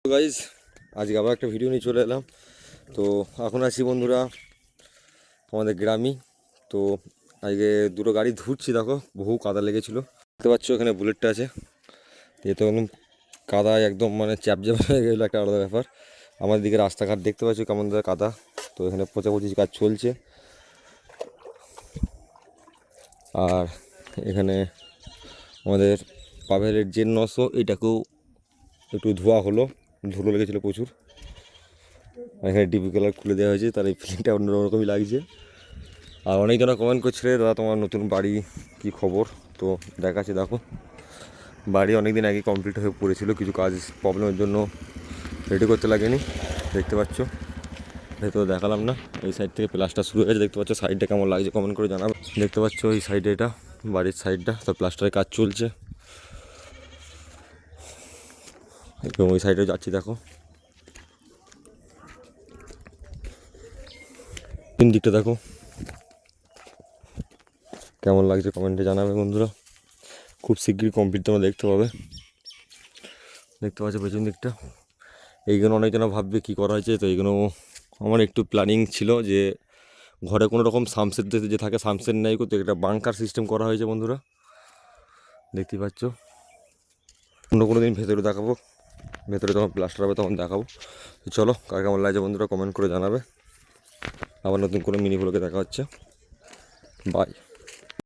তো গাইজ আজকে আবার একটা ভিডিও নিয়ে চলে এলাম। তো এখন আছি বন্ধুরা আমাদের গ্রামই। তো আজকে দুটো গাড়ি ধুচ্ছি, দেখো বহু কাদা লেগেছিলো, দেখতে পাচ্ছ এখানে বুলেটটা আছে। এ তো একদম কাদায় একদম মানে চ্যাপচ্যাপ হয়ে গেলো, একটা আলাদা ব্যাপার। আমাদের দিকে রাস্তাঘাট দেখতে পাচ্ছ কেমন ধরে কাদা। তো এখানে পোঁচাপচি কাজ চলছে। আর এখানে আমাদের পাভেলের জেন 900 এটাকেও একটু ধোয়া হলো, ধুলো লেগেছিলো প্রচুর। এখানে ডিপি কালার খুলে দেওয়া হয়েছে, তার এই ফিলিংটা অন্যরকমই লাগছে। আর অনেকজনা কমেন্ট করছিলে দাদা তোমার নতুন বাড়ি কি খবর। তো দেখাচ্ছি, দেখো বাড়ি অনেক দিন আগে কমপ্লিট হয়ে পড়েছিল, কিছু কাজ প্রবলেমের জন্য রেডি করতে লাগেনি। দেখতে পাচ্ছ ভেতরে দেখালাম না, এই সাইড থেকে প্লাস্টার শুরু হয়েছে। দেখতে পাচ্ছ সাইডটা কেমন লাগছে কমেন্ট করে জানাবে। দেখতে পাচ্ছ এই সাইডে, এটা বাড়ির সাইডটা, তো প্লাস্টারের কাজ চলছে। একদম ওই সাইডে যাচ্ছি, দেখো তিন দিকটা দেখো কেমন লাগছে কমেন্টে জানাবে বন্ধুরা। খুব শীঘ্রই কমপ্লিট তোমরা দেখতে পাবে। দেখতে পাচ্ছ পেছন দিকটা, এইগুলো অনেকজনা ভাববে কী করা হয়েছে। তো এইগুলো আমার একটু প্ল্যানিং ছিল যে ঘরে কোনো রকম সামসেট যে থাকে সামসেট নেই, করতে একটা বাংকার সিস্টেম করা হয়েছে বন্ধুরা, দেখতেই পাচ্ছ। অন্য কোনো দিন ভেতরে দেখাবো, ভেতরে যখন প্লাস্টার হবে তখন দেখাবো। তো চলো, কার কেমন লাগছে বন্ধুরা কমেন্ট করে জানাবে। আবার নতুন কোনো মিনি ব্লগে দেখা হচ্ছে, বাই।